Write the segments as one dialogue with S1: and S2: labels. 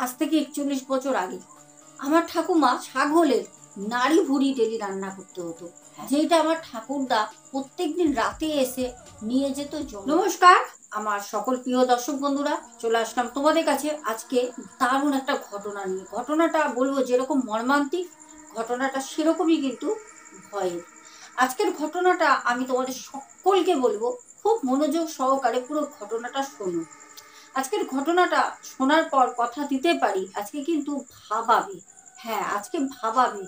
S1: আজ থেকে 41 বছর আগে আমার ঠাকুমা ছাগলের নাড়ি ভুড়ি ডেলি রান্না করতে হতো, যেটা আমার ঠাকুরদা প্রত্যেকদিন রাতে এসে নিয়ে যেত। নমস্কার আমার সকল প্রিয় দর্শক বন্ধুরা, চলে আসলাম তোমাদের কাছে আজকে দারুণ একটা ঘটনা নিয়ে। ঘটনাটা বলবো যেরকম মর্মান্তিক, ঘটনাটা সেরকমই কিন্তু ভয়ের। আজকের ঘটনাটা আমি তোমাদের সকলকে বলবো খুব মনোযোগ সহকারে পুরো ঘটনাটা শোনো। আজকের ঘটনাটা শোনার পর কথা দিতে পারি আজকে কিন্তু ভাবাবে, হ্যাঁ আজকে ভাবাবে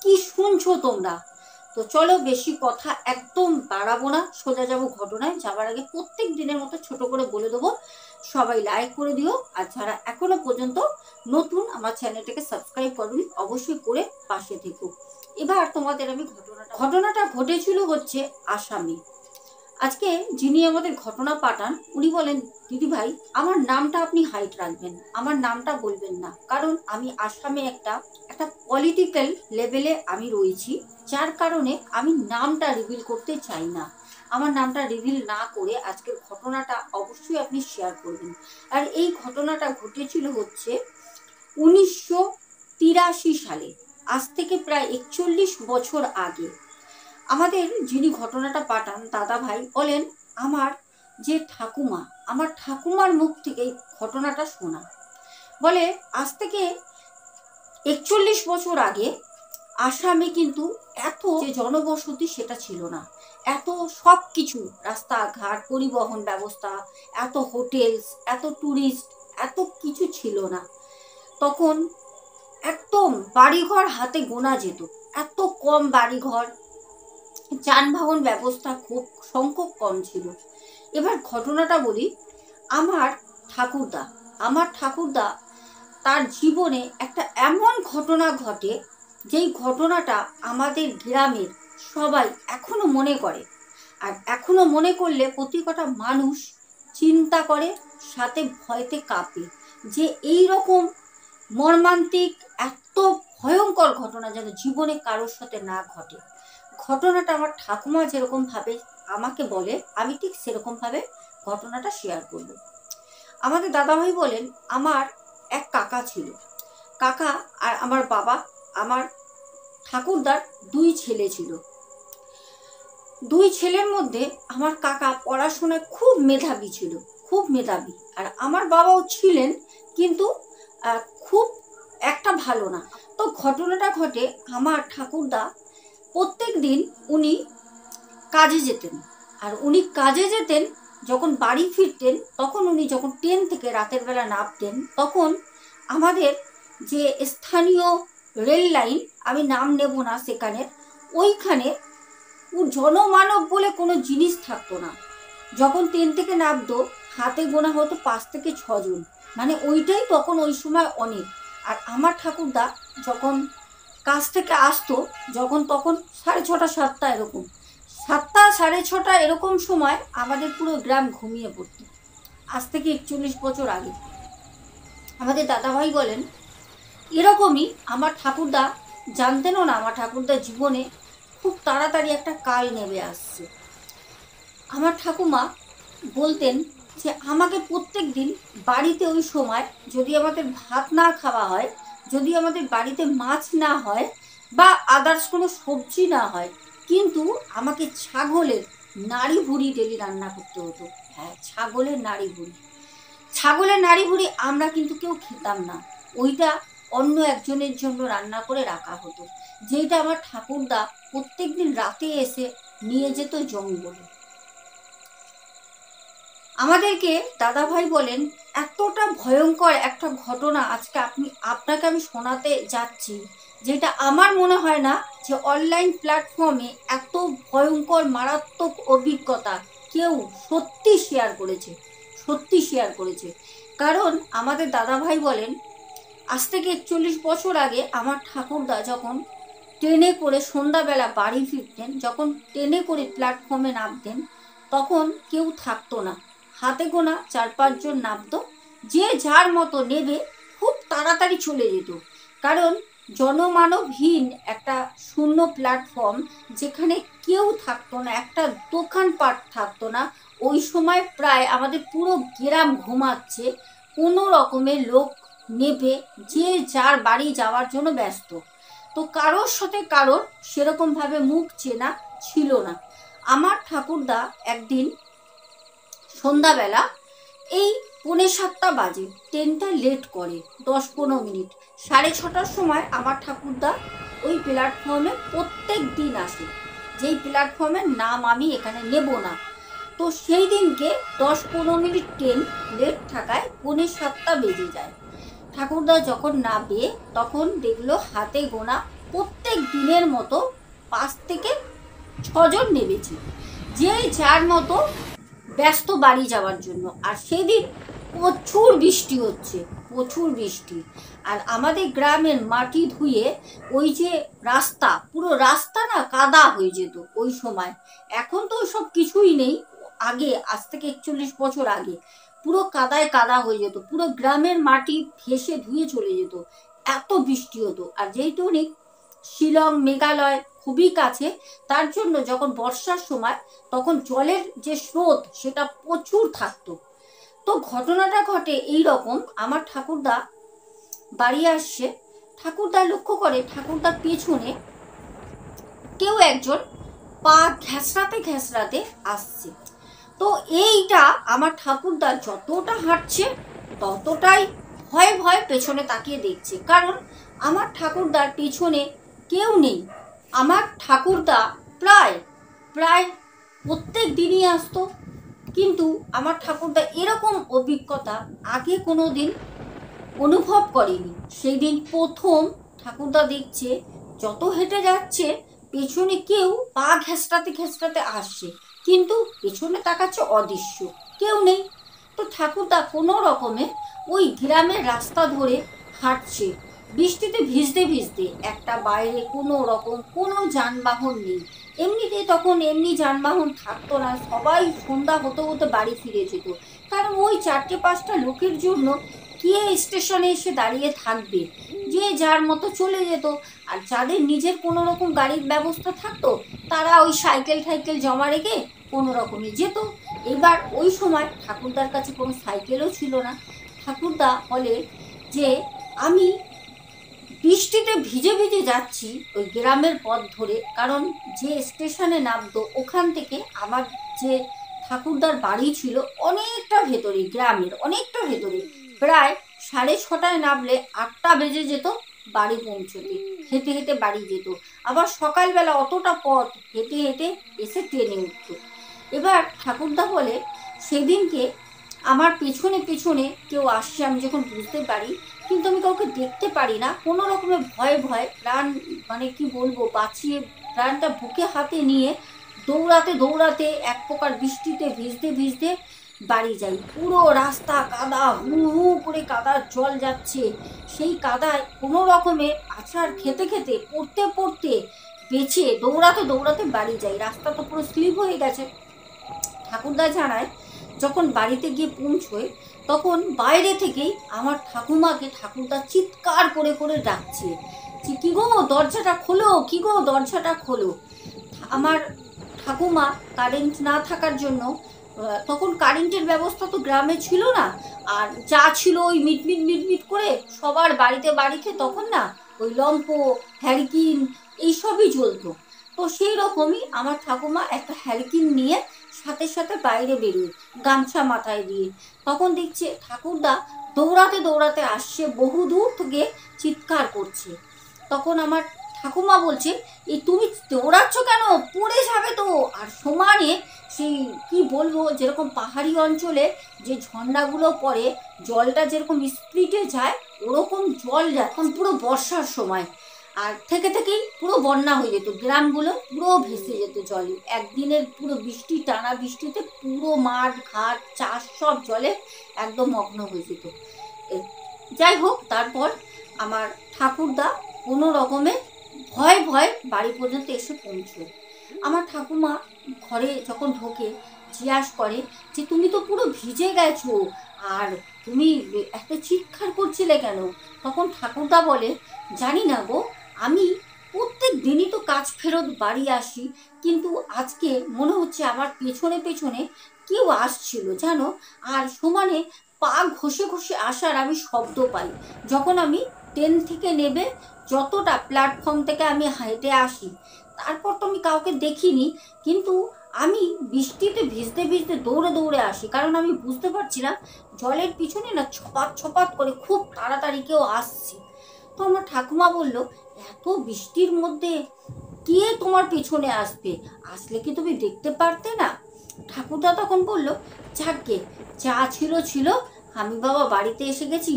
S1: কি শুনছো তোমরা। তো চলো বেশি কথা একদম বাড়াবো না, সোজা যাবো ঘটনায়। যাবার আগে প্রত্যেক দিনের মতো ছোট করে বলে দেবো, সবাই লাইক করে দিও। আর যারা এখনো পর্যন্ত নতুন আমার চ্যানেলটাকে সাবস্ক্রাইব করুন, অবশ্যই করে পাশে থেকো। এবার তোমাদের আমি ঘটনাটা ঘটেছিল হচ্ছে আসামে। আজকে যিনি আমাদের ঘটনা পাঠান উনি বলেন, দিদি ভাই আমার নামটা আপনি হাইড রাখবেন, আমার নামটা বলবেন না, কারণ আমি আসামে একটা পলিটিক্যাল লেভেলে আমি রয়েছি, যার কারণে আমি নামটা রিভিল করতে চাই না। আমার নামটা রিভিল না করে আজকের ঘটনাটা অবশ্যই আপনি শেয়ার করবেন। আর এই ঘটনাটা ঘটেছিল হচ্ছে 1983 সালে, আজ থেকে প্রায় 41 বছর আগে। আমাদের যিনি ঘটনাটা পাঠান দাদা ভাই বলেন, আমার যে ঠাকুমা, আমার ঠাকুমার মুখ থেকে ঘটনাটা শোনা। বলে আজ থেকে 41 বছর আগে আসামে কিন্তু এত যে জনবসতি সেটা ছিল না, এত সব কিছু রাস্তাঘাট পরিবহন ব্যবস্থা, এত হোটেলস, এত ট্যুরিস্ট, এত কিছু ছিল না। তখন একদম বাড়িঘর হাতে গোনা যেত, এত কম বাড়িঘর, যানবাহন ব্যবস্থা খুব সংখ্যক কম ছিল। এবার ঘটনাটা বলি, আমার ঠাকুরদা তার জীবনে একটা এমন ঘটনা ঘটে, যেই ঘটনাটা আমাদের গ্রামের সবাই এখনো মনে করে। আর এখনো মনে করলে প্রতি কটা মানুষ চিন্তা করে, সাথে ভয়তে কাঁপে যে এই রকম মর্মান্তিক এত ভয়ঙ্কর ঘটনা যেন জীবনে কারোর সাথে না ঘটে। ঘটনাটা আমার ঠাকুমা যেরকম ভাবে আমাকে বলে, আমি ঠিক সেরকম ভাবে ঘটনাটা শেয়ার করব। আমাদের দাদাভাই বলেন, আমার এক কাকা ছিল, কাকা আর আমার বাবা, আমার ঠাকুরদার 2 ছেলে ছিল। 2 ছেলের মধ্যে আমার কাকা পড়াশোনায় খুব মেধাবী ছিল, খুব মেধাবী। আর আমার বাবাও ছিলেন, কিন্তু খুব একটা ভালো না। তো ঘটনাটা ঘটে, আমার ঠাকুরদা প্রত্যেক দিন উনি কাজে যেতেন। আর উনি কাজে যেতেন, যখন বাড়ি ফিরতেন তখন উনি যখন ট্রেন থেকে রাতের বেলা নামতেন, তখন আমাদের যে স্থানীয় রেল লাইন, আমি নাম নেব না সেখানে, ওইখানে জনমানব বলে কোনো জিনিস থাকতো না। যখন ট্রেন থেকে নামতো হাতে গোনা হতো 5 থেকে 6 জন, মানে ওইটাই তখন ওই সময় অনেক। আর আমার ঠাকুরদা যখন কাজ থেকে আসতো, যখন তখন 6:30 7টা এরকম, 7টা 6:30 এরকম সময় আমাদের পুরো গ্রাম ঘুমিয়ে পড়তো। আজ থেকে 41 বছর আগে। আমাদের দাদাভাই বলেন এরকমই আমার ঠাকুরদা জানতেনও না, আমার ঠাকুরদার জীবনে খুব তাড়াতাড়ি একটা কাল নেমে আসছে। আমার ঠাকুমা বলতেন যে আমাকে প্রত্যেক দিন বাড়িতে ওই সময় যদি আমাদের ভাত না খাওয়া হয়, যদি আমাদের বাড়িতে মাছ না হয় বা আদার্স কোনো সবজি না হয়, কিন্তু আমাকে ছাগলের নাড়ি ভুড়ি ডেলি রান্না করতে হতো। হ্যাঁ, ছাগলের নাড়ি ভুড়ি। ছাগলের নাড়ি ভুড়ি আমরা কিন্তু কেউ খেতাম না, ওইটা অন্য একজনের জন্য রান্না করে রাখা হতো, যেটা আমার ঠাকুরদা প্রত্যেক দিন রাতে এসে নিয়ে যেত জঙ্গলে। আমাদেরকে দাদাভাই বলেন এতটা ভয়ঙ্কর একটা ঘটনা আজকে আপনাকে আমি শোনাতে যাচ্ছি, যেটা আমার মনে হয় না যে অনলাইন প্ল্যাটফর্মে এত ভয়ঙ্কর মারাত্মক অভিজ্ঞতা কেউ সত্যি শেয়ার করেছে। কারণ আমাদের দাদাভাই বলেন আজ থেকে 41 বছর আগে আমার ঠাকুরদা যখন ট্রেনে করে সন্ধ্যাবেলা বাড়ি ফিরতেন, যখন ট্রেনে করে প্ল্যাটফর্মে নামতেন, তখন কেউ থাকতো না, হাতে গোনা 4-5 জন নামতো, যে যার মতো নেবে খুব তাড়াতাড়ি চলে যেত। কারণ জনমানবহীন একটা শূন্য প্ল্যাটফর্ম, যেখানে কেউ থাকতো না, একটা দোকানপাট থাকতো না। ওই সময় প্রায় আমাদের পুরো গ্রাম ঘুমাচ্ছে, কোনো রকমের লোক নেবে যে যার বাড়ি যাওয়ার জন্য ব্যস্ত। তো কারোর সাথে কারোর সেরকমভাবে মুখ চেনা ছিল না। আমার ঠাকুরদা একদিন সন্ধ্যাবেলা এই 6:45 বাজে, ট্রেনটা লেট করে 10-15 মিনিট। 6:30টার সময় আমার ঠাকুরদা ওই প্ল্যাটফর্মে প্রত্যেক দিন আসে, যেই প্ল্যাটফর্মের নাম আমি এখানে নেব না। তো সেই দিনকে 10-15 মিনিট ট্রেন লেট থাকায় 6:45 বেজে যায়। ঠাকুরদা যখন নামবে তখন দেখলো হাতে গোনা প্রত্যেক দিনের মতো 5 থেকে 6 জন নেমেছে, যে যার মতো ব্যস্ত বাড়ি যাওয়ার জন্য। আর সেদিন প্রচুর বৃষ্টি হচ্ছে, প্রচুর বৃষ্টি। আর আমাদের গ্রামের মাটি ধুয়ে ওই যে রাস্তা, পুরো রাস্তা না কাদা হয়ে যেত ওই সময়। এখন তো সব কিছুই নেই, আগে আজ থেকে 41 বছর আগে পুরো কাদায় কাদা হয়ে যেত, পুরো গ্রামের মাটি ভেসে ধুয়ে চলে যেত, এত বৃষ্টি হতো। আর যেহেতু শিলং মেঘালয় খুবই কাছে, তার জন্য যখন বর্ষার সময় তখন জলের যে স্রোত সেটা প্রচুর থাকতো। তো ঘটনাটা ঘটে এই রকম, আমার ঠাকুরদা বাড়ি আসছে, ঠাকুরদা লক্ষ্য করে ঠাকুরদার পেছনে কেউ একজন পা ঘেঁষড়াতে ঘেঁষড়াতে আসছে। তো এইটা আমার ঠাকুরদা যতটা হাঁটছে ততটাই ভয় ভয় পেছনে তাকিয়ে দেখছে, কারণ আমার ঠাকুরদার পেছনে কেউ নেই। আমার ঠাকুরদা প্রায় প্রায় প্রত্যেক দিনই আসতো, কিন্তু আমার ঠাকুরদা এরকম অভিজ্ঞতা আগে কোনো দিন অনুভব করেনি। সেই দিন প্রথম ঠাকুরদা দেখছে যত হেঁটে যাচ্ছে পেছনে কেউ পা ঘেঁষড়াতে ঘেঁষড়াতে আসছে, কিন্তু পেছনে তাকাচ্ছে অদৃশ্য, কেউ নেই। তো ঠাকুরদা কোনো রকমে ওই গ্রামের রাস্তা ধরে হাঁটছে, বৃষ্টিতে ভিজতে ভিজতে। একটা বাইরে কোনো রকম কোনো যানবাহন নেই, এমনিতে তখন এমনি যানবাহন থাকতো না, সবাই সন্ধ্যা হতে হতে বাড়ি ফিরে যেত, কারণ ওই 4-5টা লোকের জন্য কে স্টেশনে এসে দাঁড়িয়ে থাকবে, যে যার মতো চলে যেত। আর যাদের নিজের কোনো রকম গাড়ির ব্যবস্থা থাকতো তারা ওই সাইকেল টাইকেল জমা রেখে কোনো রকমই যেত। এবার ওই সময় ঠাকুরদার কাছে কোনো সাইকেলও ছিল না। ঠাকুরদা বলে যে আমি বৃষ্টিতে ভিজে ভিজে যাচ্ছি ওই গ্রামের পথ ধরে, কারণ যে স্টেশনে নামতো ওখান থেকে আমার যে ঠাকুরদার বাড়ি ছিল অনেকটা ভেতরে, গ্রামের অনেকটা ভেতরে, প্রায় 6:30টায় নামলে 8টা বেজে যেত বাড়ি পৌঁছতে, হেঁটে হেঁটে বাড়ি যেত। আবার সকালবেলা অতটা পথ হেঁটে হেঁটে এসে ট্রেনে উঠতো। এবার ঠাকুরদা বলে সেদিনকে আমার পেছনে পেছনে কেউ আসছে আমি যখন বুঝতে পারি, কিন্তু আমি কাউকে দেখতে পারি না, কোনো রকমে ভয়ে ভয়ে প্রাণ মানে কি বলবো বাঁচিয়ে প্রাণটা বুকে হাতে নিয়ে দৌড়াতে দৌড়াতে এক প্রকার বৃষ্টিতে ভিজতে ভিজতে বাড়ি যাই। পুরো রাস্তা কাদা, হু হু করে কাদার জল যাচ্ছে, সেই কাদায় কোনো রকমে আছাড় খেতে খেতে পড়তে পড়তে বেঁচে দৌড়াতে দৌড়াতে বাড়ি যাই। রাস্তা তো পুরো স্লিপ হয়ে গেছে। ঠাকুরদা জানায় যখন বাড়িতে গিয়ে পৌঁছয় তখন বাইরে থেকেই আমার ঠাকুমাকে ঠাকুরদা চিৎকার করে করে ডাকছে যে কি গো দরজাটা খোলো, কি গো দরজাটা খোলো। আমার ঠাকুমা কারেন্ট না থাকার জন্য, তখন কারেন্টের ব্যবস্থা তো গ্রামে ছিল না, আর যা ছিল ওই মিটমিট মিটমিট করে সবার বাড়িতে বাড়িতে তখন না ওই লম্প হ্যারিকিন এইসবই জ্বলতো। তো সেই রকমই আমার ঠাকুমা একটা হ্যারিকিন নিয়ে সাথে সাথে বাইরে বেরোয় গামছা মাথায় দিয়ে। তখন দেখছে ঠাকুরদা দৌড়াতে দৌড়াতে আসছে, বহু দূর থেকে চিৎকার করছে। তখন আমার ঠাকুমা বলছে এই তুমি দৌড়াচ্ছ কেন, পড়ে যাবে তো। আর সমানে সেই কি বলবো, যেরকম পাহাড়ি অঞ্চলে যে ঝর্ণাগুলো পড়ে জলটা যেরকম স্পিডে যায় ওরকম জল যখন পুরো বর্ষার সময়, আর থেকে থেকেই পুরো বন্যা হয়ে যেত, গ্রামগুলো পুরো ভেসে যেত জলে। একদিনের পুরো বৃষ্টি, টানা বৃষ্টিতে পুরো মাঠ ঘাট চাষ সব জলে একদম মগ্ন হয়ে যেত। যাই হোক, তারপর আমার ঠাকুরদা কোনো রকমে ভয় ভয় বাড়ি পর্যন্ত এসে পৌঁছয়। আমার ঠাকুমা ঘরে যখন ঢোকে জিজ্ঞাসা করে যে তুমি তো পুরো ভিজে গেছো, আর তুমি এত চিৎকার করছিলে কেন? তখন ঠাকুরদা বলে জানি না গো, আমি প্রত্যেক দিনই তো কাজ ফেরত বাড়ি আসি, কিন্তু আজকে মনে হচ্ছে আমার পেছনে পেছনে কেউ আসছিল জানো, আর সমানে পা ঘষে ঘষে আসার আমি শব্দ পাই। যখন আমি ট্রেন থেকে নেবে যতটা প্ল্যাটফর্ম থেকে আমি হেঁটে আসি, তারপর তো আমি কাউকে দেখিনি, কিন্তু আমি বৃষ্টিতে ভিজতে ভিজতে দৌড়ে দৌড়ে আসি, কারণ আমি বুঝতে পারছিলাম জলের পিছনে না ছপাত ছপাত করে খুব তাড়াতাড়ি কেউ আসছে। তো আমার ঠাকুমা বলল, এত বৃষ্টির মধ্যে কে তোমার পেছনে আসবে, আসলে কি তুমি দেখতে পারতে না? ঠাকুরদা তখন বলল, যাকগে, যা ছিল ছিল, আমি বাবা বাড়িতে এসে গেছি,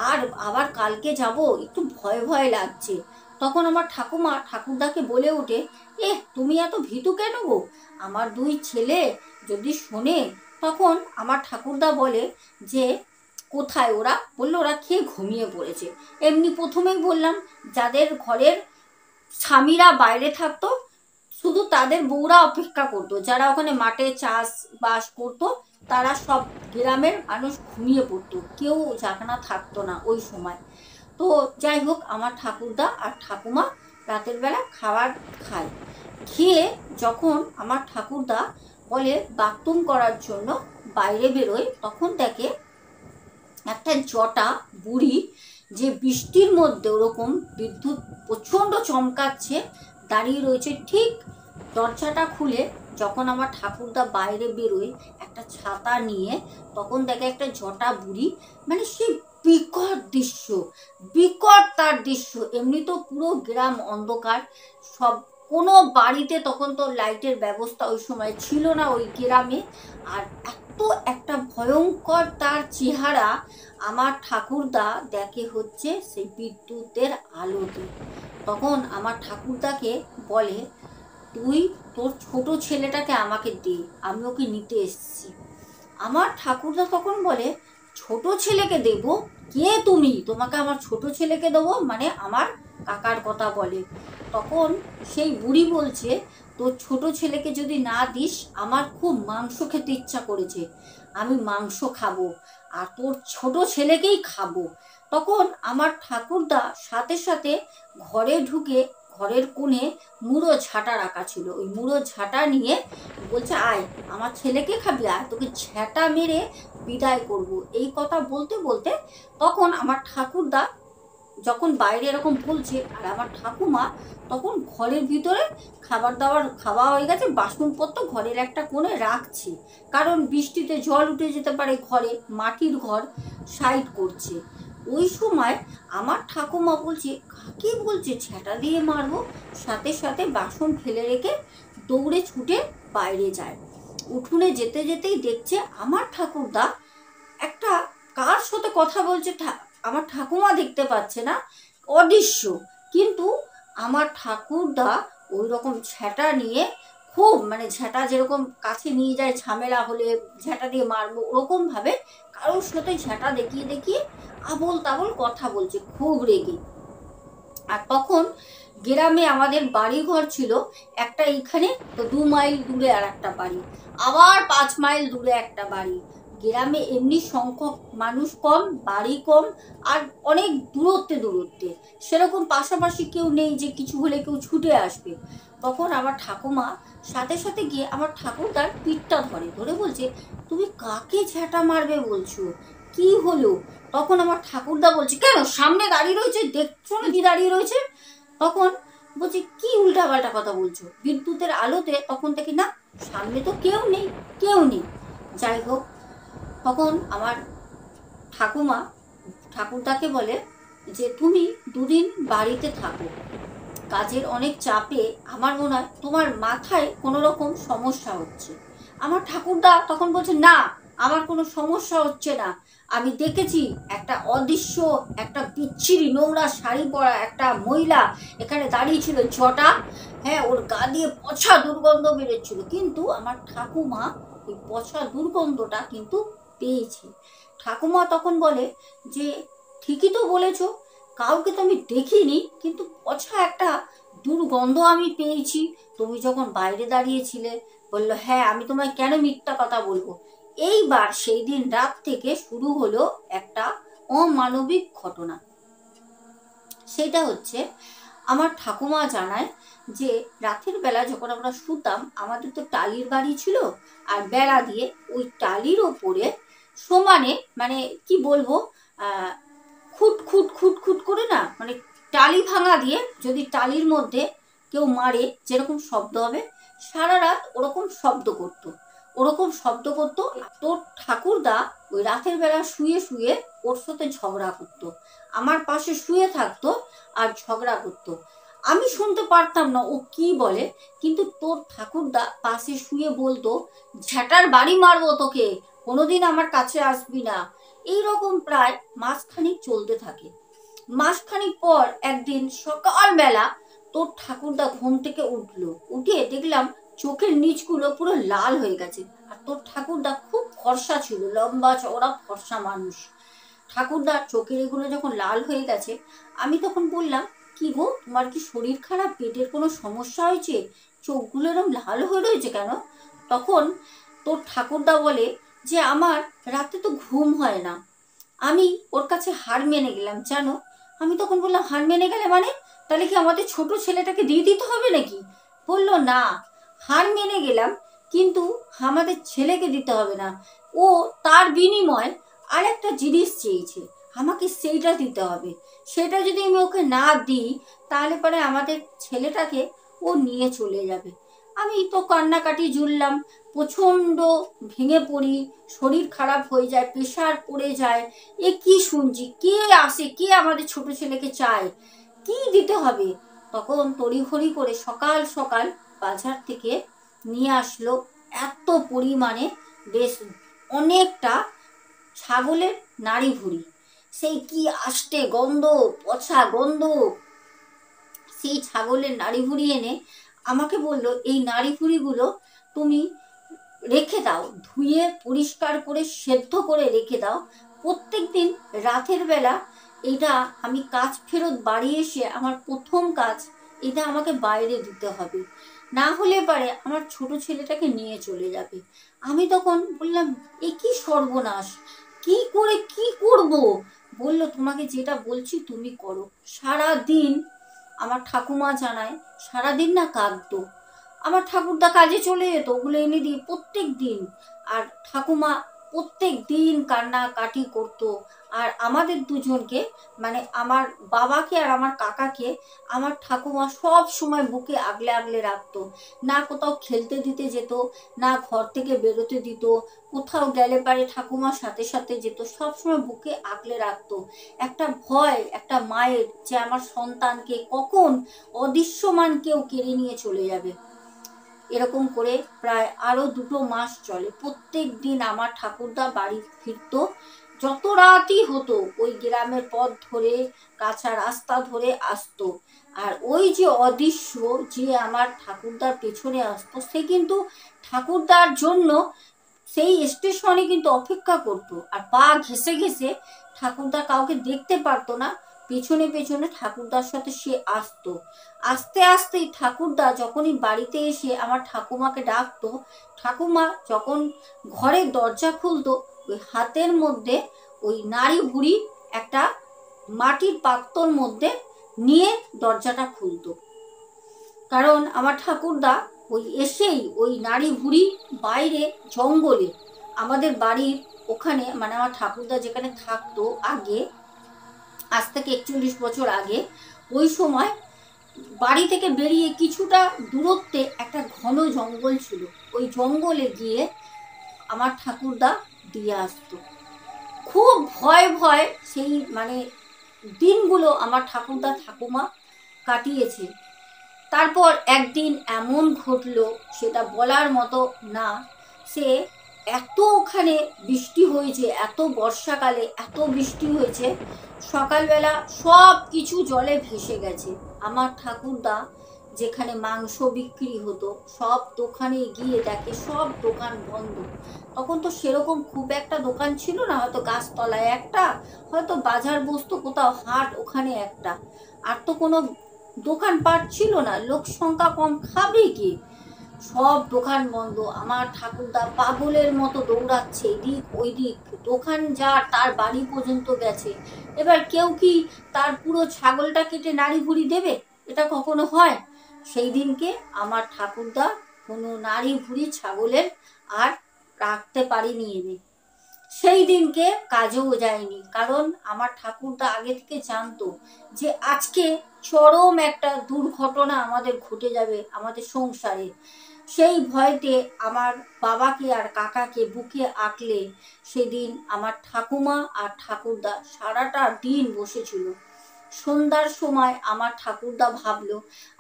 S1: আর আবার কালকে যাব, একটু ভয় ভয় লাগছে। তখন আমার ঠাকুমা ঠাকুরদাকে বলে ওঠে, তুমি এত ভীতু কেন গো? আমার দুই ছেলে যদি শোনে। তখন আমার ঠাকুরদা বলে যে, কোথায় ওরা? বললো, ওরা খেয়ে ঘুমিয়ে পড়েছে। এমনি প্রথমেই বললাম, যাদের ঘরের স্বামীরা বাইরে থাকতো, শুধু তাদের বউরা অপেক্ষা করতো, যারা ওখানে মাঠে চাষবাস করতো, তারা সব গ্রামের মানুষ ঘুমিয়ে পড়তো, কেউ জাগনা থাকতো না ওই সময়। তো যাই হোক, আমার ঠাকুরদা আর ঠাকুমা রাতের বেলা খাবার খায়। খেয়ে যখন আমার ঠাকুরদা বলে বাথরুম করার জন্য বাইরে বেরোয়, তখন দেখে একটা জটা বুড়ি, যে বৃষ্টির মধ্যে ওরকম বিদ্যুৎ প্রচণ্ড চমকাচ্ছে, দাঁড়িয়ে রয়েছে। ঠিক দরজাটা খুলে যখন আমার ঠাকুরদা বাইরে বেরোয় একটা ছাতা নিয়ে, তখন দেখে একটা জটা বুড়ি, মানে সেই বিকট দৃশ্য, বিকট তার দৃশ্য। এমনি তো পুরো গ্রাম অন্ধকার, সব কোনো বাড়িতে তখন তো লাইটের ব্যবস্থা ওই সময় ছিল না ওই গ্রামে। আর এত একটা ভয়ঙ্কর তার চেহারা, আমার ঠাকুরদা দেখে হচ্ছে সেই বিদ্যুতের আলোতে। তখন আমার ঠাকুরদাকে বলে, তুই তোর ছোট ছেলেটাকে আমাকে দে, আমি ওকে নিতে এসেছি। আমার ঠাকুরদা তখন বলে, ছোট ছেলেকে দেব? কে তুমি? তোমাকে আমার ছোট ছেলেকে দেবো? মানে আমার কাকার কথা বলে। তখন সেই বুড়ি বলছে, তোর ছোট ছেলেকে যদি না দিস, আমার খুব মাংস খেতে ইচ্ছা করেছে, আমি মাংস খাবো, আর তোর ছোট ছেলেকেই খাবো। তখন আমার ঠাকুরদা সাথে সাথে ঘরে ঢুকে, ঘরের কোণে মুড়ো ঝাঁটা রাখা ছিল, ওই মুড়ো ঝাঁটা নিয়ে বলছে, আয় আমার ছেলেকে খাবি, আয়, তোকে ঝ্যাঁটা মেরে বিদায় করব। এই কথা বলতে বলতে তখন আমার ঠাকুরদা যখন বাইরে এরকম বলছে, আর আমার ঠাকুমা তখন ঘরের ভিতরে খাবার দাবার খাওয়া হয়ে গেছে, বাসনপত্র ঘরের একটা কোণে রাখছে, কারণ বৃষ্টিতে জল উঠে যেতে পারে ঘরে, মাটির ঘর, সাইড করছে। ওই সময় আমার ঠাকুমা বলছে, কাকে বলছে ঝ্যাঁটা দিয়ে মারবো? সাথে সাথে বাসন ফেলে রেখে দৌড়ে ছুটে বাইরে যায়। উঠোনে যেতে যেতেই দেখছে আমার ঠাকুরদা একটা কার সাথে কথা বলছে, আমার ঠাকুমা দেখতে পাচ্ছে না, অদৃশ্য। কিন্তু আমার ঠাকুরদা ওই রকম ঝ্যাঁটা নিয়ে, খুব মানে ঝ্যাঁটা যেরকম কাছে নিয়ে যায় ঝামেলা হলে ঝ্যাঁটা দিয়ে মারবো, ওরকমভাবে কারোর সাথে ঝ্যাঁটা দেখিয়ে দেখিয়ে আবোল তাবোল কথা বলছে, খুব রেগে। আর তখন গ্রামে আমাদের বাড়ি ঘর ছিল একটা, এইখানে তো 2 মাইল দূরে আর একটা বাড়ি, আবার 5 মাইল দূরে একটা বাড়ি। গ্রামে এমনি সংখ্যক মানুষ কম, বাড়ি কম, আর অনেক দূরত্বে দূরত্বে, সেরকম পাশাপাশি কেউ নেই যে কিছু হলে কেউ ছুটে আসবে। তখন আমার ঠাকুমা সাথে সাথে গিয়ে আমার ঠাকুরদার পিঠটা ধরে ধরে বলছে, তুমি কাকে ঝ্যাঁটা মারবে বলছো, কি হলো? তখন আমার ঠাকুরদা বলছে, কেন সামনে দাঁড়িয়ে রয়েছে, দেখছো না কি দাঁড়িয়ে রয়েছে? তখন বলছে, কি উল্টাপাল্টা কথা বলছো? বিদ্যুতের আলোতে তখন দেখি না, সামনে তো কেউ নেই, কেউ নেই। যাই হোক, তখন আমার ঠাকুমা ঠাকুরদাকে বলে যে, তুমি 2 দিন বাড়িতে থাকো, কাজের অনেক চাপে আমার মনে হয় তোমার মাথায় কোনো রকম সমস্যা হচ্ছে। আমার ঠাকুরদা তখন বলছে, না, আমার কোনো সমস্যা হচ্ছে না, আমি দেখেছি একটা অদৃশ্য, একটা বিচ্ছিরি নোংরা শাড়ি পরা একটা মহিলা এখানে দাঁড়িয়ে ছিল, জটা, হ্যাঁ, ওর গা দিয়ে পচা দুর্গন্ধ বেরোচ্ছিল, কিন্তু আমার ঠাকুমা ওই পচা দুর্গন্ধটা কিন্তু পেয়েছে। ঠাকুমা তখন বলে যে, ঠিকই তো বলেছ, কাউকে তো আমি দেখিনি, কিন্তু পচা একটা দুর্গন্ধ আমি পেয়েছি, তুমি যখন বাইরে দাঁড়িয়েছিলে। বললো, হ্যাঁ, আমি তোমায় কেন মিথ্যা কথা বলবো। এইবার সেই দিন রাত থেকে শুরু হলো একটা অমানবিক ঘটনা। সেটা হচ্ছে, আমার ঠাকুমা জানায় যে রাতের বেলা যখন আমরা শুতাম, আমাদের তো টালির বাড়ি ছিল, আর বেড়া দিয়ে ওই টালির ওপরে সমানে, মানে কি বলবো, খুট খুট খুট খুট করে না, মানে টালি ভাঙা দিয়ে যদি টালির মধ্যে কেউ মারে যেরকম শব্দ হবে, সারা রাত ওরকম শব্দ করতো, ওরকম শব্দ করতো। তোর ঠাকুরদা ওই রাতের বেলা শুয়ে শুয়ে ওর সাথে ঝগড়া করতো, আমার পাশে শুয়ে থাকতো আর ঝগড়া করতো। আমি শুনতে পারতাম না ও কি বলে, কিন্তু তোর ঠাকুরদা পাশে শুয়ে বলতো, ঝ্যাটার বাড়ি মারবো তোকে, কোনোদিন আমার কাছে আসবি না। এইরকম প্রায় মাসখানিক চলতে থাকে। মাসখানিক পর একদিন সকালবেলা তোর ঠাকুরদা ঘুম থেকে উঠলো, উঠে দেখলাম চোখের নিচগুলো পুরো লাল হয়ে গেছে। আর তোর ঠাকুরদা খুব ফর্সা ছিল, লম্বা চওড়া ফর্সা মানুষ। ঠাকুরদার চোখের এগুলো যখন লাল হয়ে গেছে, আমি তখন বললাম, কি গো, তোমার কি শরীর খারাপ, পেটের কোনো সমস্যা হয়েছে, চোখগুলো এরকম লাল হয়ে রয়েছে কেন? তখন তোর ঠাকুরদা বলে যে আমার রাতে তো ঘুম হয় না। আমি ওর কাছে হার মেনে গেলাম জানো। আমি তখন বললাম, হার মেনে গেলে মানে, তাহলে কি আমাদের ছোট ছেলেটাকে দিয়ে দিতে হবে নাকি? বললো না, হার মেনে গেলাম, কিন্তু আমাদের ছেলেকে দিতে হবে না। ও তার বিনিময়ে আর একটা জিনিস চেয়েছে, আমাকে সেইটা দিতে হবে। সেটা যদি আমি ওকে না দিই, তাহলে পরে আমাদের ছেলেটাকে ও নিয়ে চলে যাবে। আমি তো কান্নাকাটি জুড়লাম, প্রচণ্ড ভেঙে পড়ি, শরীর খারাপ হয়ে যায়, প্রেশার পড়ে যায়। এ কি শুনছি, কে আসে, কে আমাদের ছোট ছেলেকে চায়, কি দিতে হবে? তখন তড়িঘড়ি করে সকাল সকাল বাজার থেকে নিয়ে আসলো এত পরিমাণে, বেশ অনেকটা ছাগলের নাড়ি ভুড়ি। সেই কি আষ্টে গন্ধ, পচা গন্ধ। সেই ছাগলের নাড়ি ভুড়ি এনে আমাকে বললো, এই নাড়ি ভুড়িগুলো তুমি রেখে দাও, ধুয়ে পরিষ্কার করে সেদ্ধ করে রেখে দাও। প্রত্যেক দিন রাতের বেলা এটা আমি কাজ ফেরত বাড়ি এসে আমার প্রথম কাজ, এটা আমাকে বাইরে দিতে হবে, না হলে পারে আমার ছোট ছেলেটাকে নিয়ে চলে যাবে। আমি তখন বললাম, এ কি সর্বনাশ, কি করে কি করব? বলল, তোমাকে যেটা বলছি তুমি করো। সারা দিন আমার ঠাকুমা জানায় সারাদিন না কাঁদতো। আমার ঠাকুরদা কাজে চলে যেত, ওগুলো এনে দিয়ে প্রত্যেক দিন। আর ঠাকুমা প্রত্যেক দিন কান্নাকাটি করতো। আর আমাদের দুজনকে, মানে আমার বাবাকে আর আমার কাকাকে, আমার ঠাকুমা সব সময় বুকে আগলে আগলে রাখতো। না কোথাও খেলতে দিতে যেত, না ঘর থেকে বেরোতে দিত। কোথাও গেলে পারে ঠাকুমার সাথে সাথে যেত, সব সময় বুকে আগলে রাখতো। একটা ভয়, একটা মায়ের, যে আমার সন্তানকে কখন অদৃশ্যমান কেউ কেড়ে নিয়ে চলে যাবে। এরকম করে প্রায় আরো 2 মাস চলে। প্রত্যেক দিন আমার ঠাকুরদা বাড়ি ফিরতো, যত রাতই হতো ওই গ্রামের পথ ধরে, কাঁচা রাস্তা ধরে আসতো। আর ওই যে অদৃশ্য যে আমার ঠাকুরদার পেছনে আসতো, সে কিন্তু ঠাকুরদার জন্য সেই স্টেশনে কিন্তু অপেক্ষা করতো। আর পা ঘেঁষে ঘেঁষে, ঠাকুরদা কাউকে দেখতে পারতো না, পেছনে পেছনে ঠাকুরদার সাথে সে আসতো। আস্তে আস্তেই ঠাকুরদা যখনই বাড়িতে এসে আমার ঠাকুমাকে ডাকতো, ঠাকুমা যখন ঘরের দরজা খুলতো, ওই হাতের মধ্যে ওই নাড়ি ভুড়ি একটা মাটির পাত্রর মধ্যে নিয়ে দরজাটা খুলতো। কারণ আমার ঠাকুরদা ওই এসেই ওই নাড়ি ভুড়ি বাইরে জঙ্গলে, আমাদের বাড়ির ওখানে, মানে আমার ঠাকুরদা যেখানে থাকতো আগে, আজ থেকে 41 বছর আগে, ওই সময় বাড়ি থেকে বেরিয়ে কিছুটা দূরত্বে একটা ঘন জঙ্গল ছিল। ওই জঙ্গলে গিয়ে আমার ঠাকুরদা দিয়ে আসতো। খুব ভয় ভয় সেই, মানে দিনগুলো আমার ঠাকুরদা ঠাকুমা কাটিয়েছে। তারপর একদিন এমন ঘটলো, সেটা বলার মতো না। সে এত ওখানে বৃষ্টি হয়েছে, এত বর্ষাকালে এত বৃষ্টি হয়েছে, সকালবেলা সব কিছু জলে ভেসে গেছে। আমার ঠাকুরদা যেখানে মাংস বিক্রি হতো, সব দোকানে গিয়ে দেখে সব দোকান বন্ধ। তখন তো সেরকম খুব একটা দোকান ছিল না, হয়তো গাছতলায় একটা, হয়তো বাজার বসতো কোথাও হাট, ওখানে একটা, আর তো কোনো দোকানপাট ছিল না, লোক সংখ্যা কম, খাবে কি? সব দোকান বন্ধ। আমার ঠাকুরদা পাগলের মতো দৌড়াচ্ছে এদিক ওই দিক, দোকান যার তার বাড়ি পর্যন্ত গেছে। এবার কেউ কি তার পুরো ছাগলটা কেটে নাড়ি ভুড়ি দেবে? এটা কখনো হয়? সেই দিনকে আমার ঠাকুরদা কোনো নাড়ি ভুড়ি ছাগলের আর রাখতে পারেনি এনে। সেই দিনকে কাজেও যায়নি, কারণ আমার ঠাকুরদা আগে থেকে জানতো যে আজকে চরম একটা দুর্ঘটনা আমাদের ঘটে যাবে আমাদের সংসারে। সেই ভয়তে আমার বাবাকে আর কাকাকে বুকে আঁকলে সেদিন আমার ঠাকুমা আর ঠাকুরদা সারাটা দিন বসেছিল। সন্ধ্যার সময় আমার ঠাকুরদা ভাবলো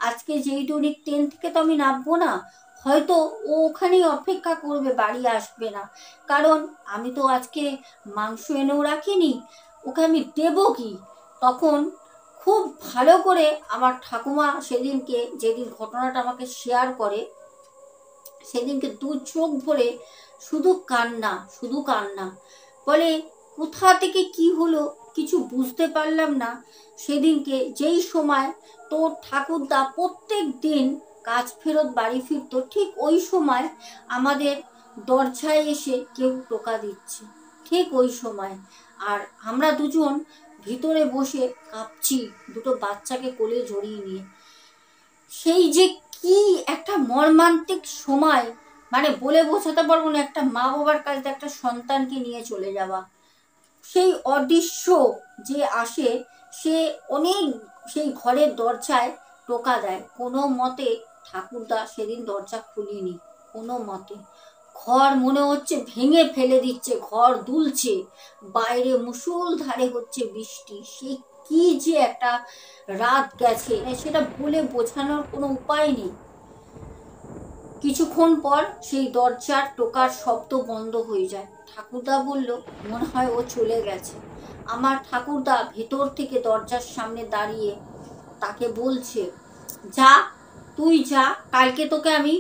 S1: আজকে যেই টুনি ট্রেন থেকে তো আমি নামবো না, হয়তো ও ওখানেই অপেক্ষা করবে, বাড়ি আসবে না, কারণ আমি তো আজকে মাংস এনেও রাখিনি, ওকে আমি দেবো কি। তখন খুব ভালো করে আমার ঠাকুমা সেদিনকে, যেদিন ঘটনাটা আমাকে শেয়ার করে, সেদিনকে দু চোখ ভরে শুধু কান্না, শুধু কান্না। বলে কোথা থেকে কি হলো কিছু বুঝতে পারলাম না। সেদিনকে যেই সময় তোর ঠাকুরদা প্রত্যেক দিন কাজ ফেরত বাড়ি ফিরতো, ঠিক ওই সময় আমাদের দরজায় এসে কেউ টোকা দিচ্ছে, ঠিক ওই সময়। আর আমরা দুজন ভিতরে বসে কাঁপছি, দুটো বাচ্চাকে কোলে জড়িয়ে নিয়ে। সেই যে কি একটা মর্মান্তিক সময়, মানে বলে বোঝাতে পারবো না, একটা মা বাবার কাছে একটা সন্তানকে নিয়ে চলে যাওয়া। সেই অদৃশ্য যে আসে, সে অনেক সেই ঘরের দরজায় টোকা দেয়, কোনো মতে ঠাকুরদা সেদিন দরজা খুলিনি, কোনো মতে। ঘর মনে হচ্ছে ভেঙে ফেলে দিচ্ছে, ঘর দুলছে, বাইরে মুষলধারে হচ্ছে বৃষ্টি। সে কি যে একটা রাত গেছে, সেটা বলে বোঝানোর কোনো উপায় নেই। কিছুক্ষণ পর সেই দরজার টোকার শব্দ বন্ধ হয়ে যায়। ঠাকুরদা বলল মনে হয় ও চলে গেছে। আমার ঠাকুরদা ভেতর থেকে দরজার সামনে দাঁড়িয়ে তাকে বলছে, যা, তুই যা, কালকে তোকে আমি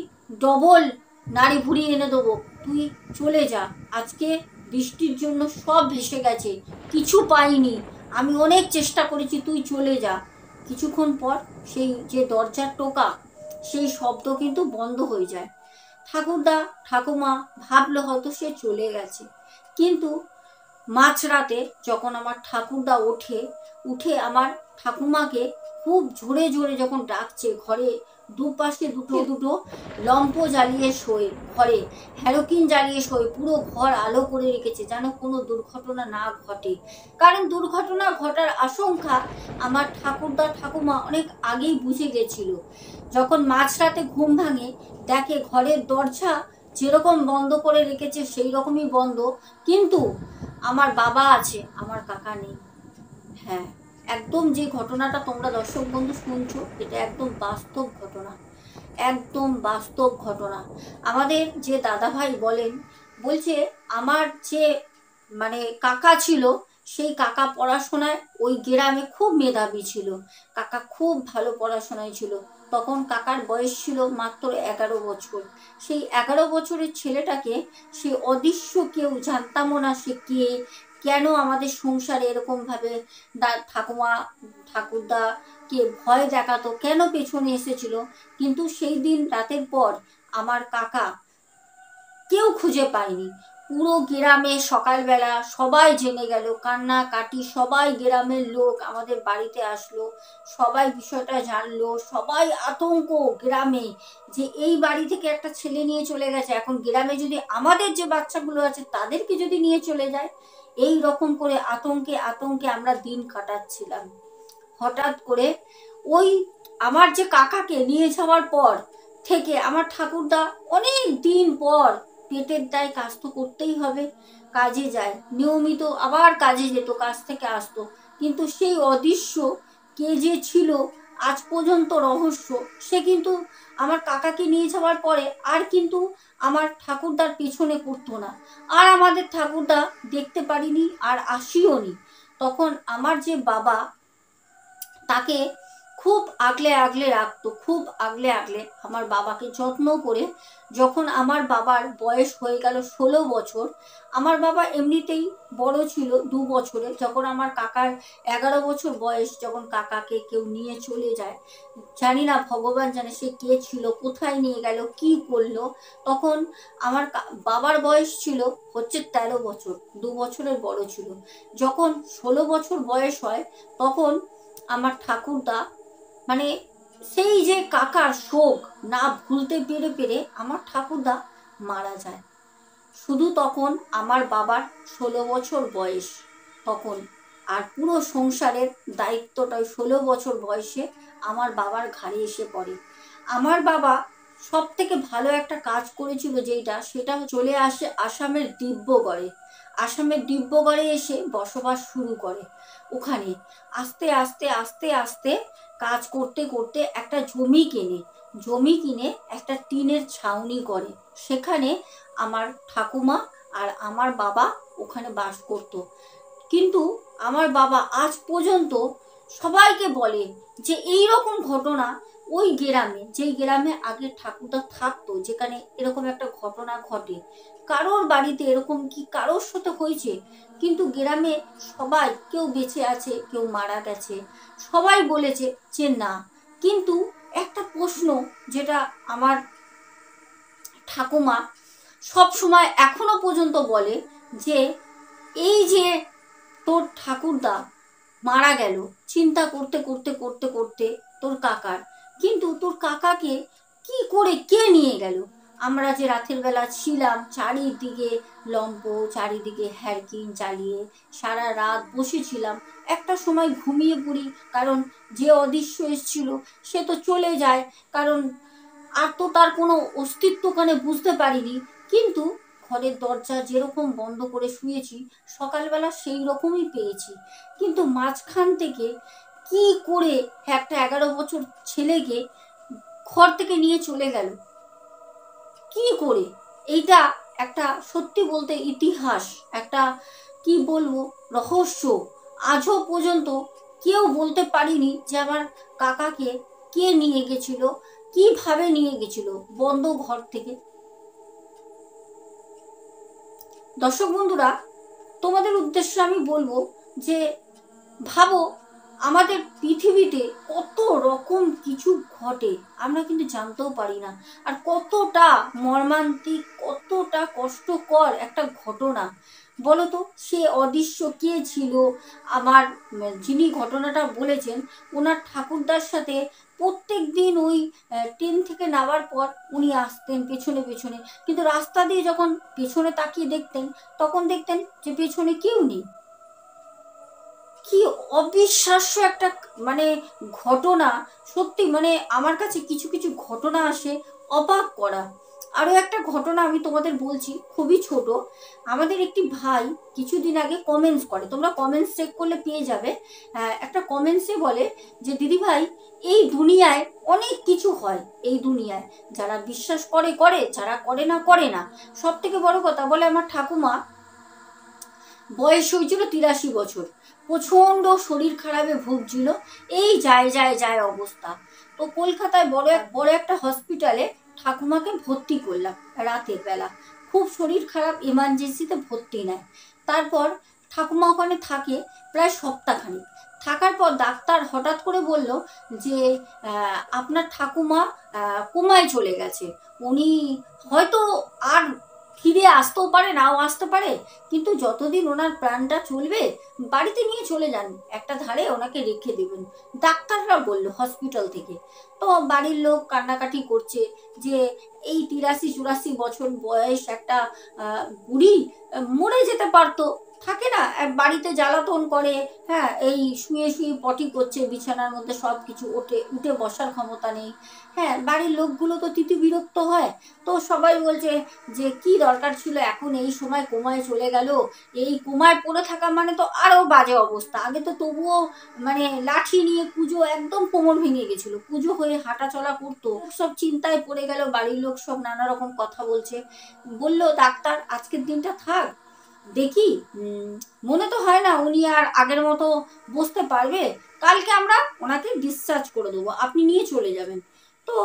S1: ডবল নাড়ি ভুড়ি এনে দেবো, তুই চলে যা, আজকে বৃষ্টির জন্য সব ভেসে গেছে, কিছু পাইনি, আমি অনেক চেষ্টা করেছি, তুই চলে যা। কিছুক্ষণ পর সেই যে দরজার টোকা, সেই শব্দ কিন্তু বন্ধ হয়ে যায়। ঠাকুরদা ঠাকুমা ভাবলো হয়তো সে চলে গেছে, কিন্তু মাঝরাতে যখন আমার ঠাকুরদা উঠে আমার ঠাকুমাকে খুব জোরে জোরে যখন ডাকছে, ঘরে দুপাশে দুটো দুটো লম্প জ্বালিয়ে শোয়, ঘরে হ্যালোকিন জ্বালিয়ে শোয়, পুরো ঘর আলো করে রেখেছে যেন কোনো দুর্ঘটনা না ঘটে, কারণ দুর্ঘটনা ঘটার আশঙ্কা আমার ঠাকুরদা ঠাকুমা অনেক আগেই বুঝে গেছিল। যখন মাঝরাতে ঘুম ভাঙে, দেখে ঘরের দরজা যেরকম বন্ধ করে রেখেছে সেই রকমই বন্ধ, কিন্তু আমার বাবা আছে, আমার কাকা নেই। হ্যাঁ, একদম যে ঘটনাটা তোমরা দর্শক বন্ধু শুনছো, এটা একদম বাস্তব ঘটনা, একদম বাস্তব ঘটনা। আমাদের যে দাদা ভাই বলছে আমার যে মানে কাকা ছিল, সেই কাকা পড়াশোনায় ওই গ্রামে খুব মেধাবী ছিল, কাকা খুব ভালো পড়াশোনায় ছিল। তখন কাকার বয়স ছিল মাত্র 11 বছর। সেই 11 বছরের ছেলেটাকে সে অদৃশ্য কেউ, জানতামও না সে কে, কেন আমাদের সংসারে এরকমভাবে ঠাকুমা ঠাকুরদাকে ভয় দেখাতো, কেন পেছনে এসেছিল, কিন্তু সেই দিন রাতের পর আমার কাকা কেউ খুঁজে পায়নি। পুরো গ্রামে সকালবেলা সবাই জেনে গেল, কান্নাকাটি, সবাই গ্রামের লোক আমাদের বাড়িতে আসলো, সবাই বিষয়টা জানলো, সবাই আতঙ্ক গ্রামে, যে এই বাড়ি থেকে একটা ছেলে নিয়ে চলে গেছে, এখন গ্রামে যদি আমাদের যে বাচ্চাগুলো আছে তাদেরকে যদি নিয়ে চলে যায়, এই রকম করে আতঙ্কে আতঙ্কে আমরা দিন কাটাচ্ছিলাম। হঠাৎ করে ওই আমার যে কাকাকে নিয়ে যাওয়ার পর থেকে আমার ঠাকুরদা অনেক দিন পর, পেটের দায়, কাজ তো করতেই হবে, কাজে যায় নিয়মিত, আবার কাজে যেত, কাজ থেকে আসতো, কিন্তু সেই অদৃশ্য কে যে ছিল আজ পর্যন্ত রহস্য। সে কিন্তু আমার কাকাকে নিয়ে যাওয়ার পরে আর কিন্তু আমার ঠাকুরদার পেছনে পড়তো না, আর আমাদের ঠাকুরদা দেখতে পারিনি, আর আসিও নি। তখন আমার যে বাবা, তাকে খুব আগলে আগলে রাখতো, খুব আগলে আগলে আমার বাবাকে যত্ন করে। যখন আমার বাবার বয়স হয়ে গেল 16 বছর, আমার বাবা এমনিতেই বড় ছিল 2 বছরে, যখন আমার কাকার 11 বছর বয়স, যখন কাকাকে কেউ নিয়ে চলে যায়, জানি না, ভগবান জানে সে কে ছিল, কোথায় নিয়ে গেল, কি করলো। তখন আমার বাবার বয়স ছিল হচ্ছে 13 বছর, 2 বছরের বড় ছিল। যখন 16 বছর বয়স হয়, তখন আমার ঠাকুরদা, মানে সেই যে কাকার শোক না ভুলতে পেরে পেরে আমার ঠাকুরদা মারা যায়। শুধু তখন আমার বাবার 16 বছর বয়স তখন, আর পুরো সংসারের দায়িত্বটা 16 বছর বয়সে আমার বাবার ঘাড়ে এসে পড়ে। আমার বাবা সব থেকে ভালো একটা কাজ করেছিল, সেটা চলে আসে আসামের ডিব্রুগড়ে। আসামের ডিব্রুগড়ে এসে বসবাস শুরু করে। ওখানে আস্তে আস্তে আস্তে আস্তে কাজ করতে করতে একটা জমি কিনে একটা টিনের ছাউনি করে। সেখানে আমার ঠাকুমা আর আমার বাবা ওখানে বাস করত। কিন্তু আমার বাবা আজ পর্যন্ত সবাইকে বলে যে এই রকম ঘটনা ওই গ্রামে, যেই গ্রামে আগে ঠাকুরদা থাকতো, যেখানে এরকম একটা ঘটনা ঘটে, কারোর বাড়িতে এরকম কি কারোর সাথে হয়েছে? কিন্তু গ্রামে সবাই, কেউ বেঁচে আছে, কেউ মারা গেছে, সবাই বলেছে যে না। কিন্তু একটা প্রশ্ন, যেটা আমার ঠাকুমা সব সময় এখনো পর্যন্ত বলে, যে এই যে তোর ঠাকুরদা মারা গেল চিন্তা করতে করতে করতে করতে তোর কাকার, কিন্তু তোর কাকাকে কি করে কে নিয়ে গেল? আমরা যে রাতের বেলা ছিলাম, চারিদিকে লম্প, চারিদিকে হ্যারকিন চালিয়ে সারা রাত বসেছিলাম, একটা সময় ঘুমিয়ে পড়ি, কারণ যে অদৃশ্য এসেছিল সে তো চলে যায়, কারণ আর তো তার কোনো অস্তিত্ব ওখানে বুঝতে পারিনি। কিন্তু ঘরের দরজা যেরকম বন্ধ করে শুয়েছি, সকালবেলা সেই রকমই পেয়েছি। কিন্তু মাঝখান থেকে কি করে একটা 11 বছর ছেলেকে ঘর থেকে নিয়ে চলে গেল, কি করে? এইটা একটা সত্যি বলতে ইতিহাস, একটা কি বলবো রহস্য। আজও পর্যন্ত কেউ বলতে পারিনি যে আমার কাকাকে কে নিয়ে গেছিল, কিভাবে নিয়ে গেছিল বন্ধ ঘর থেকে। দর্শক বন্ধুরা, তোমাদের উদ্দেশ্যে আমি বলবো যে ভাবো, আমাদের পৃথিবীতে কত রকম কিছু ঘটে, আমরা কিন্তু জানতেও পারি না। আর কতটা মর্মান্তিক, কতটা কষ্টকর একটা ঘটনা বলো তো। সে অদৃশ্য কে ছিল? আমার যিনি ঘটনাটা বলেছেন, ওনার ঠাকুরদার সাথে প্রত্যেক দিন ওই ট্রেন থেকে নামার পর উনি আসতেন পেছনে পেছনে, কিন্তু রাস্তা দিয়ে যখন পেছনে তাকিয়ে দেখতেন, তখন দেখতেন যে পেছনে কেউ নেই। কি অবিশ্বাস্য একটা মানে ঘটনা, সত্যি মানে আমার কাছে কিছু কিছু ঘটনা আসে অবাক করা। আরও একটা ঘটনা আমি তোমাদের বলছি, খুবই ছোট। আমাদের একটি ভাই কিছুদিন আগে কমেন্টস করে, তোমরা কমেন্টস চেক করলে পেয়ে যাবে। একটা কমেন্টসে বলে যে দিদি ভাই, এই দুনিয়ায় অনেক কিছু হয়, এই দুনিয়ায় যারা বিশ্বাস করে করে, যারা করে না করে না। সব থেকে বড় কথা বলে, আমার ঠাকুমা বয়স হয়েছিল 83 বছর, প্রচণ্ড শরীর খারাপে ভুগছিল, এই যায় যায় যায় অবস্থা। তো কলকাতায় বড় একটা হসপিটালে ঠাকুমাকে ভর্তি করলাম রাতের বেলা। খুব শরীর খারাপ, এমার্জেন্সিতে ভর্তি নেয়। তারপর ঠাকুমা ওখানে থাকে প্রায় সপ্তাহখানিক। থাকার পর ডাক্তার হঠাৎ করে বলল যে আপনার ঠাকুমা কোমায় চলে গেছে, উনি হয়তো আর ফিরে আসতেও পারে, নাও আসতে পারে, কিন্তু যতদিন ওনার প্রাণটা চলবে বাড়িতে নিয়ে চলে যান, একটা ধারে ওনাকে রেখে দেবেন, ডাক্তাররা বললো হসপিটাল থেকে। তো বাড়ির লোক কান্নাকাটি করছে যে এই 83-84 বছর বয়স একটা বুড়ি মরে যেতে পারতো, থাকে না বাড়িতে জ্বালাতন করে, হ্যাঁ এই শুয়ে শুয়ে পটি করছে বিছানার মধ্যে, সব কিছু উঠে বসার ক্ষমতা নেই। হ্যাঁ, বাড়ির লোকগুলো তো তিতি বিরক্ত হয়। তো সবাই বলছে যে কি দরকার ছিল এখন এই সময় কোমায় চলে গেল, এই কোমায় পড়ে থাকা মানে তো আরো বাজে অবস্থা। আগে তো তবুও মানে লাঠি নিয়ে পুজো, একদম কোমর ভেঙে গেছিল, পুজো হয়ে হাঁটা চলা করতো। সব চিন্তায় পড়ে গেল, বাড়ির লোক সব নানা রকম কথা বলছে। বলল ডাক্তার আজকের দিনটা থাক, দেখি মনে তো হয় না উনি আর আগের মতো বসতে পারবে, কালকে আমরা ওনাকে ডিসচার্জ করে দেবো, আপনি নিয়ে চলে যাবেন। তো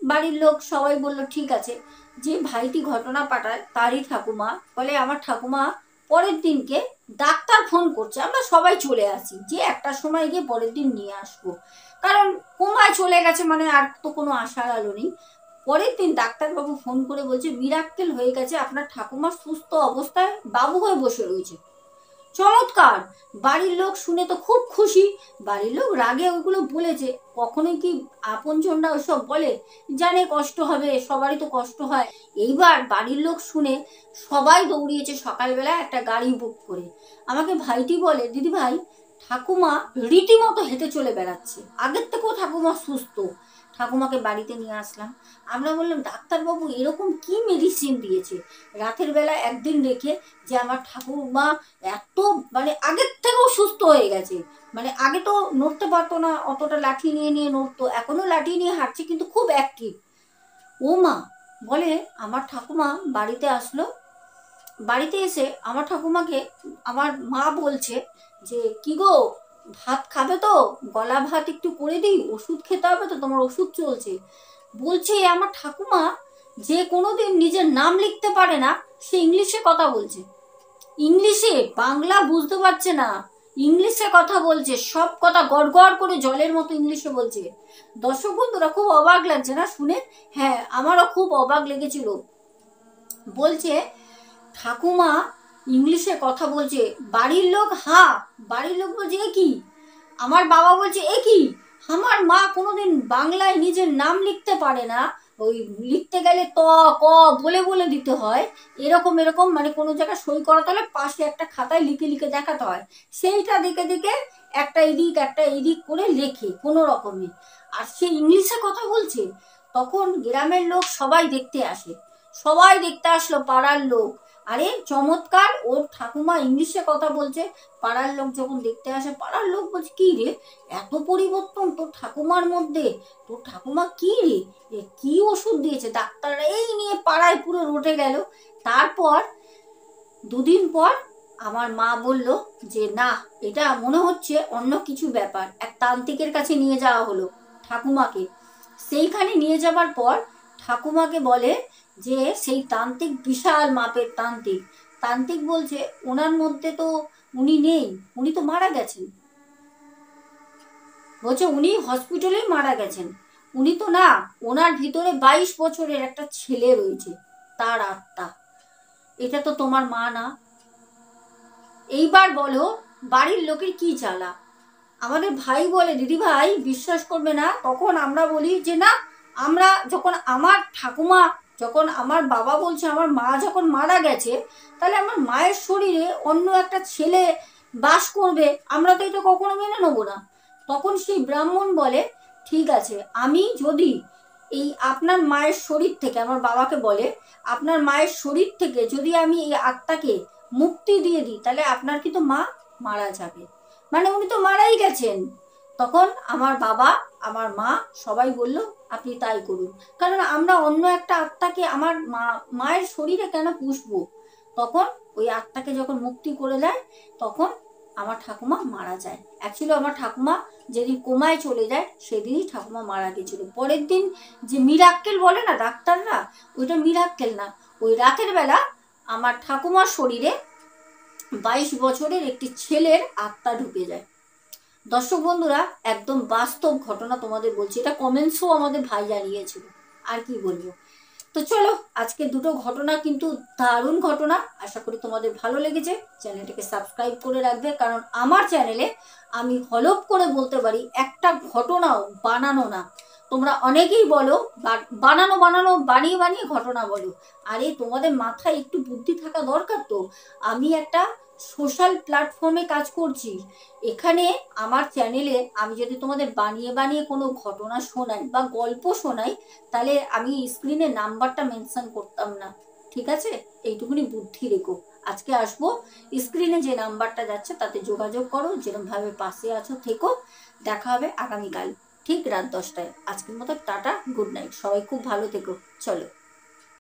S1: বাড়ির লোক সবাই বলল ঠিক আছে। যে ভাইটি ঘটনা পাঠায় তারই ঠাকুমা বলে, আমার ঠাকুমা পরের দিনকে ডাক্তার ফোন করছে, আমরা সবাই চলে আসি, যে একটা সময় গিয়ে পরের দিন নিয়ে আসবো, কারণ কোমায় চলে গেছে মানে আর তো কোনো আশার আলো নেই। পরের দিন ডাক্তারবাবু ফোন করে বলছে মিরাক্কেল হয়ে গেছে, আপনার ঠাকুমা সুস্থ অবস্থায় বাবু হয়ে বসে রয়েছে। চমৎকার। বাড়ির লোক শুনে তো খুব খুশি। বাড়ির লোক রাগে ওইগুলো বলেছে, কখনোই কি আপনজনরা ওইসব বলে? জানে কষ্ট হবে, সবারই তো কষ্ট হয়। এইবার বাড়ির লোক শুনে সবাই দৌড়িয়েছে সকালবেলা একটা গাড়ি বুক করে। আমাকে ভাইটি বলে, দিদি ভাই, ঠাকুমা রীতিমতো হেঁটে চলে বেড়াচ্ছে, আগের থেকেও ঠাকুমা সুস্থ। ঠাকুমাকে বাড়িতে নিয়ে আসলাম। আমরা বললাম, ডাক্তারবাবু এরকম কি মেডিসিন দিয়েছে রাতের বেলা একদিন রেখে, যে আমার ঠাকুমা এত মানে আগের থেকেও সুস্থ হয়ে গেছে? মানে আগে তো নড়তে পারতো না, অতটা লাঠি নিয়ে নিয়ে নড়তো, এখনো লাঠি নিয়ে হাঁটছে কিন্তু খুব অ্যাক্টিভ। ও মা বলে, আমার ঠাকুমা বাড়িতে আসলো, বাড়িতে এসে আমার ঠাকুমাকে আমার মা বলছে যে, কি গো, ভাত খাবে তো? গলা ভাত একটু করে দিই, ওষুধ খেতে হবে তো, তোমার ওষুধ চলছে। বলছে আমার ঠাকুমা যে কোনোদিন নিজের নাম লিখতে পারে না, সে ইংলিশে কথা বলছে। ইংলিশে, বাংলা বুঝতে পারছে না, ইংলিশে কথা বলছে, সব কথা গড়গড় করে জলের মতো ইংলিশে বলছে। দর্শক বন্ধুরা, খুব অবাক লাগছে না শুনে? হ্যাঁ, আমারও খুব অবাক লেগেছিল। বলছে ঠাকুমা ইংলিশে কথা বলছে। বাড়ির লোক বাড়ির লোক বলছে, এ কি? আমার বাবা বলছে, এ কি? আমার মা কোনোদিন বাংলায় নিজের নাম লিখতে পারে না, ওই লিখতে গেলে ত ক বলে বলে দিতে হয়, এরকম এরকম, মানে কোনো জায়গায় সই করাতে হলে পাশে একটা খাতায় লিখে লিখে দেখাতে হয়, সেইটা দেখে দেখে একটা এদিক করে লেখে কোনো রকমে। আর সে ইংলিশে কথা বলছে। তখন গ্রামের লোক সবাই দেখতে আসে, সবাই দেখতে আসলো, পাড়ার লোক। আরে চমৎকার, ওর ঠাকুমা ইংলিশে কথা বলছে। পাড়ার লোক যখন দেখতে আসে, পাড়ার লোক বলছে, কি রে, এত পরিবর্তন তোর ঠাকুমার মধ্যে? তোর ঠাকুমা কি রে, কি ওষুধ দিয়েছে? ডাক্তাররা এই নিয়ে পাড়ায় পুরো রটে গেল। তারপর দুদিন পর আমার মা বলল যে, না, এটা মনে হচ্ছে অন্য কিছু ব্যাপার। এক তান্ত্রিকের কাছে নিয়ে যাওয়া হলো ঠাকুমাকে। সেইখানে নিয়ে যাবার পর ঠাকুমাকে বলে যে, সেই তান্ত্রিক বিশাল মাপের তান্ত্রিক। তান্ত্রিক বলছে, ওনার মধ্যে তো উনি নেই, উনি তো মারা গেছেন। বলছে উনি হসপিটালেই মারা গেছেন, উনি তো না, ওনার ভিতরে 22 বছরের একটা ছেলে রয়েছে, তার আত্মা। এটা তো তোমার মা না। এইবার বলো বাড়ির লোকের কি জ্বালা। আমাদের ভাই বলে, দিদি ভাই বিশ্বাস করবে না, তখন আমরা বলি যে, না, আমরা যখন আমার ঠাকুমা, যখন আমার বাবা বলছে আমার মা যখন মারা গেছে, তাহলে আমার মায়ের শরীরে অন্য একটা ছেলে বাস করবে, আমরা তো এটা কখনো মেনে নেবো না। তখন সেই ব্রাহ্মণ বলে, ঠিক আছে, আমি যদি এই আপনার মায়ের শরীর থেকে, আমার বাবাকে বলে, আপনার মায়ের শরীর থেকে যদি আমি এই আত্মাকে মুক্তি দিয়ে দিই, তাহলে আপনার কিন্তু মা মারা যাবে, মানে উনি তো মারাই গেছেন। তখন আমার বাবা, আমার মা সবাই বলল, আপনি তাই করুন, কারণ আমরা অন্য একটা আত্মাকে আমার মায়ের শরীরে কেন পুষবো? তখন ওই আত্মাকে যখন মুক্তি করে দেয়, তখন আমার ঠাকুমা মারা যায়। অ্যাকচুয়ালি আমার ঠাকুমা যেদিন কোমায় চলে যায়, সেদিনই ঠাকুমা মারা গেছিল। পরের দিন যে মিরাক্কেল বলে না ডাক্তাররা, ওইটা মিরাক্কেল না, ওই রাতের বেলা আমার ঠাকুমার শরীরে 22 বছরের একটি ছেলের আত্মা ঢুকে যায়। দর্শক বন্ধুরা, একদম বাস্তব ঘটনা তোমাদের বলছি, এটা কমেন্টসও আমাদের ভাই জানিয়েছিল। আর কি বলবো। তো চলো, আজকে দুটো ঘটনা কিন্তু দারুণ ঘটনা, আশা করি তোমাদের ভালো লেগেছে। চ্যানেলটাকে সাবস্ক্রাইব করে রাখবে, কারণ আমার চ্যানেলে আমি হলপ করে বলতে পারি, একটা ঘটনাও বানানো না। তোমরা অনেকেই বলো বানানো বানিয়ে বানিয়ে ঘটনা বলো। আরে তোমাদের মাথায় একটু বুদ্ধি থাকা দরকার তো। আমি একটা সোশ্যাল প্ল্যাটফর্মে কাজ করছি, এখানে আমার চ্যানেলে আমি যদি তোমাদের বানিয়ে বানিয়ে কোনো ঘটনা শোনাই বা গল্প শোনাই, তাহলে আমি স্ক্রিনে নাম্বারটা মেনশন করতাম না, ঠিক আছে? এইটুকুনি বুদ্ধি রেখো। আজকে আসবো, স্ক্রিনে যে নাম্বারটা যাচ্ছে তাতে যোগাযোগ করো, যেরকমভাবে পাশে আছো থেকো। দেখা হবে আগামীকাল ঠিক রাত 10টায়। আজকের মতো টাটা, গুড নাইট, সবাই খুব ভালো থেকো। চলো।